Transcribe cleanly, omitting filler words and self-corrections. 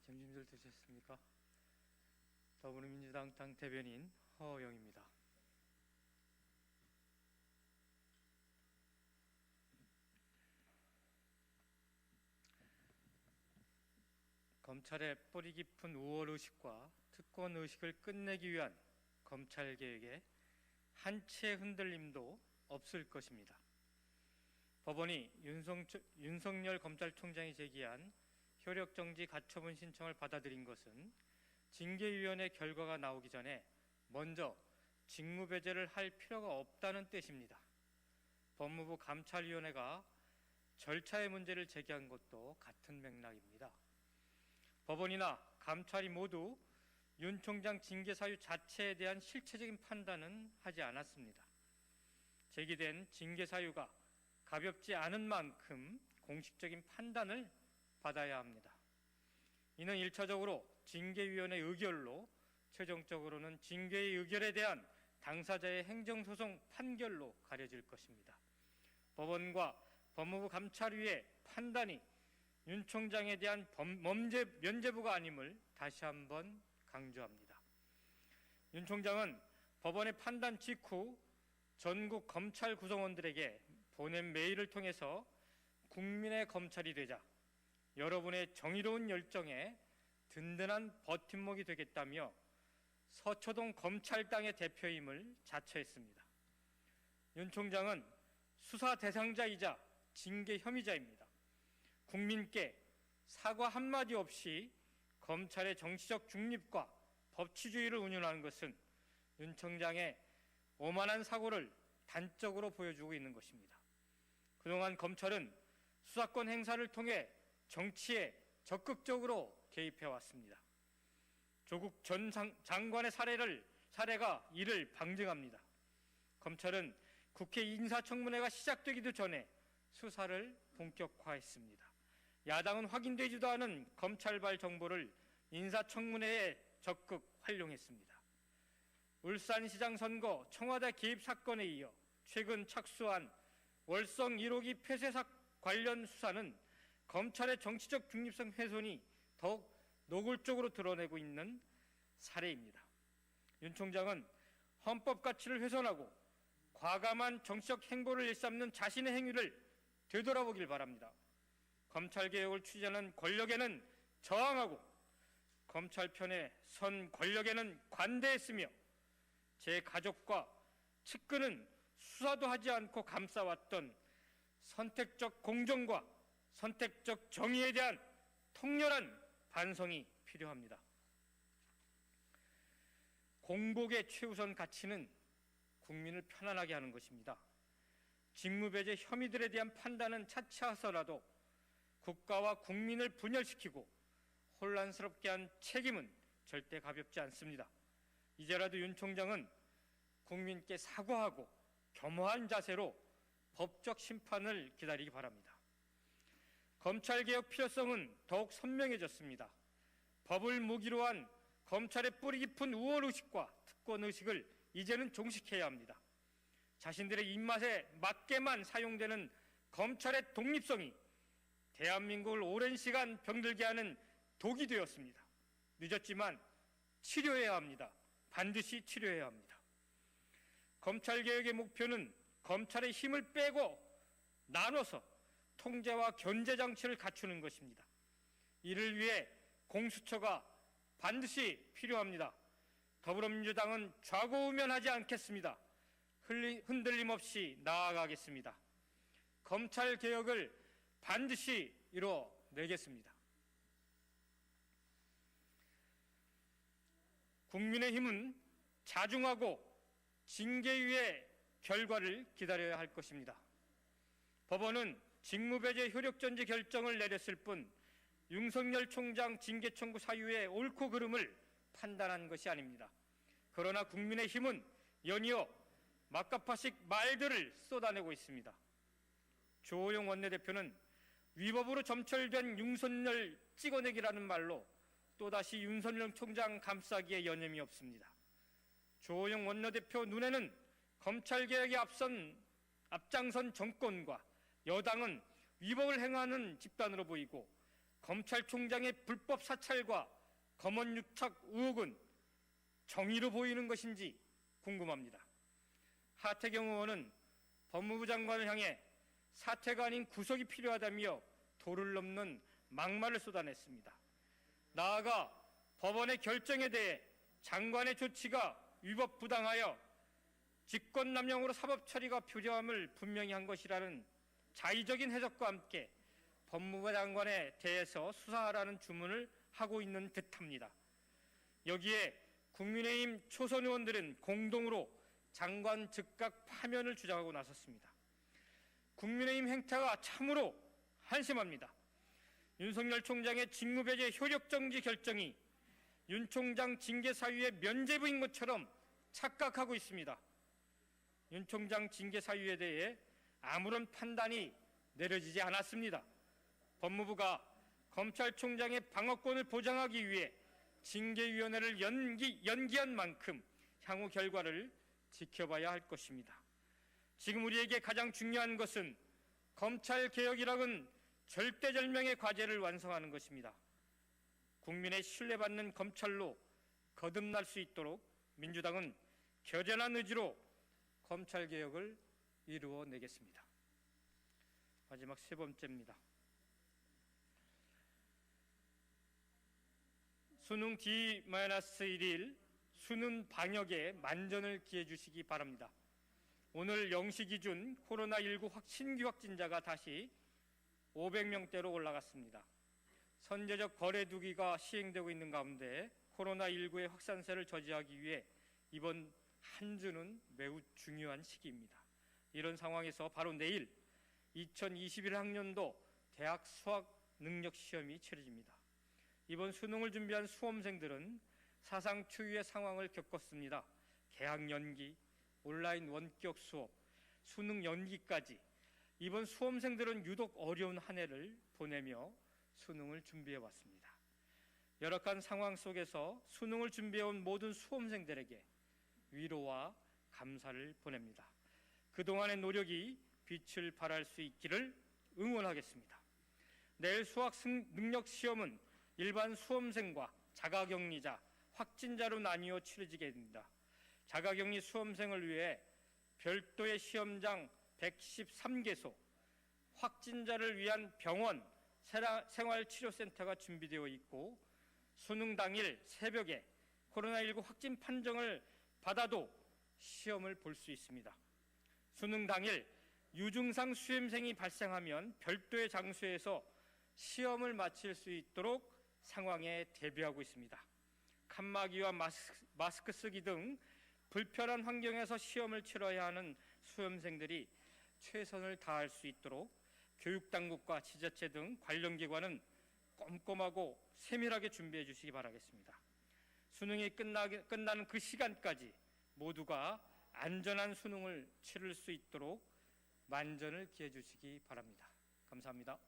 점심들 드셨습니까? 더불어민주당 당 대변인 허영입니다. 검찰의 뿌리 깊은 우월의식과 특권의식을 끝내기 위한 검찰개혁에 한 치의 흔들림도 없을 것입니다. 법원이 윤석열 검찰총장이 제기한 효력정지 가처분 신청을 받아들인 것은 징계위원회 결과가 나오기 전에 먼저 직무배제를 할 필요가 없다는 뜻입니다. 법무부 감찰위원회가 절차의 문제를 제기한 것도 같은 맥락입니다. 법원이나 감찰이 모두 윤 총장 징계 사유 자체에 대한 실체적인 판단은 하지 않았습니다. 제기된 징계 사유가 가볍지 않은 만큼 공식적인 판단을 받아야 합니다. 이는 1차적으로 징계위원회 의결로, 최종적으로는 징계의 의결에 대한 당사자의 행정소송 판결로 가려질 것입니다. 법원과 법무부 감찰위의 판단이 윤 총장에 대한 면죄부가 아님을 다시 한번 강조합니다. 윤 총장은 법원의 판단 직후 전국 검찰 구성원들에게 보낸 메일을 통해서 국민의 검찰이 되자 여러분의 정의로운 열정에 든든한 버팀목이 되겠다며 서초동 검찰당의 대표임을 자처했습니다. 윤 총장은 수사 대상자이자 징계 혐의자입니다. 국민께 사과 한마디 없이 검찰의 정치적 중립과 법치주의를 운운하는 것은 윤 총장의 오만한 사고를 단적으로 보여주고 있는 것입니다. 그동안 검찰은 수사권 행사를 통해 정치에 적극적으로 개입해왔습니다. 조국 전 장관의 사례가 이를 방증합니다. 검찰은 국회 인사청문회가 시작되기도 전에 수사를 본격화했습니다. 야당은 확인되지도 않은 검찰발 정보를 인사청문회에 적극 활용했습니다. 울산시장 선거 청와대 개입 사건에 이어 최근 착수한 월성 1호기 폐쇄 관련 수사는 검찰의 정치적 중립성 훼손이 더욱 노골적으로 드러내고 있는 사례입니다. 윤 총장은 헌법 가치를 훼손하고 과감한 정치적 행보를 일삼는 자신의 행위를 되돌아보길 바랍니다. 검찰개혁을 추진하는 권력에는 저항하고 검찰 편에 선 권력에는 관대했으며 제 가족과 측근은 수사도 하지 않고 감싸왔던 선택적 공정과 선택적 정의에 대한 통렬한 반성이 필요합니다. 공복의 최우선 가치는 국민을 편안하게 하는 것입니다. 직무배제 혐의들에 대한 판단은 차치하서라도 국가와 국민을 분열시키고 혼란스럽게 한 책임은 절대 가볍지 않습니다. 이제라도 윤 총장은 국민께 사과하고 겸허한 자세로 법적 심판을 기다리기 바랍니다. 검찰개혁 필요성은 더욱 선명해졌습니다. 법을 무기로 한 검찰의 뿌리 깊은 우월의식과 특권의식을 이제는 종식해야 합니다. 자신들의 입맛에 맞게만 사용되는 검찰의 독립성이 대한민국을 오랜 시간 병들게 하는 독이 되었습니다. 늦었지만 치료해야 합니다. 반드시 치료해야 합니다. 검찰개혁의 목표는 검찰의 힘을 빼고 나눠서 통제와 견제 장치를 갖추는 것입니다. 이를 위해 공수처가 반드시 필요합니다. 더불어민주당은 좌고우면하지 않겠습니다. 흔들림 없이 나아가겠습니다. 검찰개혁을 반드시 이뤄내겠습니다. 국민의힘은 자중하고 징계위의 결과를 기다려야 할 것입니다. 법원은 직무배제 효력정지 결정을 내렸을 뿐 윤석열 총장 징계 청구 사유의 옳고 그름을 판단한 것이 아닙니다. 그러나 국민의힘은 연이어 막가파식 말들을 쏟아내고 있습니다. 조호영 원내대표는 위법으로 점철된 윤석열 찍어내기라는 말로 또다시 윤석열 총장 감싸기에 여념이 없습니다. 조호영 원내대표 눈에는 검찰개혁에 앞장선 정권과 여당은 위법을 행하는 집단으로 보이고 검찰총장의 불법 사찰과 검언 유착 의혹은 정의로 보이는 것인지 궁금합니다. 하태경 의원은 법무부 장관을 향해 사퇴가 아닌 구속이 필요하다며 도를 넘는 막말을 쏟아냈습니다. 나아가 법원의 결정에 대해 장관의 조치가 위법 부당하여 직권남용으로 사법 처리가 필요함을 분명히 한 것이라는 자의적인 해석과 함께 법무부 장관에 대해서 수사하라는 주문을 하고 있는 듯합니다. 여기에 국민의힘 초선 의원들은 공동으로 장관 즉각 파면을 주장하고 나섰습니다. 국민의힘 행태가 참으로 한심합니다. 윤석열 총장의 직무배제 효력정지 결정이 윤 총장 징계 사유의 면죄부인 것처럼 착각하고 있습니다. 윤 총장 징계 사유에 대해 아무런 판단이 내려지지 않았습니다. 법무부가 검찰총장의 방어권을 보장하기 위해 징계위원회를 연기한 만큼 향후 결과를 지켜봐야 할 것입니다. 지금 우리에게 가장 중요한 것은 검찰개혁이라는 절대절명의 과제를 완성하는 것입니다. 국민의 신뢰받는 검찰로 거듭날 수 있도록 민주당은 결연한 의지로 검찰개혁을 이루어내겠습니다. 마지막 세 번째입니다. 수능 D-1일 수능 방역에 만전을 기해 주시기 바랍니다. 오늘 0시 기준 코로나19 신규 확진자가 다시 500명대로 올라갔습니다. 선제적 거리두기가 시행되고 있는 가운데 코로나19의 확산세를 저지하기 위해 이번 한 주는 매우 중요한 시기입니다. 이런 상황에서 바로 내일 2021 학년도 대학 수학 능력 시험이 치러집니다. 이번 수능을 준비한 수험생들은 사상 초유의 상황을 겪었습니다. 개학 연기, 온라인 원격 수업, 수능 연기까지 이번 수험생들은 유독 어려운 한 해를 보내며 수능을 준비해 왔습니다. 열악한 상황 속에서 수능을 준비해온 모든 수험생들에게 위로와 감사를 보냅니다. 그동안의 노력이 빛을 발할 수 있기를 응원하겠습니다. 내일 수학 능력 시험은 일반 수험생과 자가격리자, 확진자로 나뉘어 치러지게 됩니다. 자가격리 수험생을 위해 별도의 시험장 113개소, 확진자를 위한 병원, 생활치료센터가 준비되어 있고 수능 당일 새벽에 코로나19 확진 판정을 받아도 시험을 볼 수 있습니다. 수능 당일 유증상 수험생이 발생하면 별도의 장소에서 시험을 마칠 수 있도록 상황에 대비하고 있습니다. 칸막이와 마스크 쓰기 등 불편한 환경에서 시험을 치러야 하는 수험생들이 최선을 다할 수 있도록 교육당국과 지자체 등 관련 기관은 꼼꼼하고 세밀하게 준비해 주시기 바라겠습니다. 수능이 끝나는 그 시간까지 모두가 안전한 수능을 치를 수 있도록 만전을 기해 주시기 바랍니다. 감사합니다.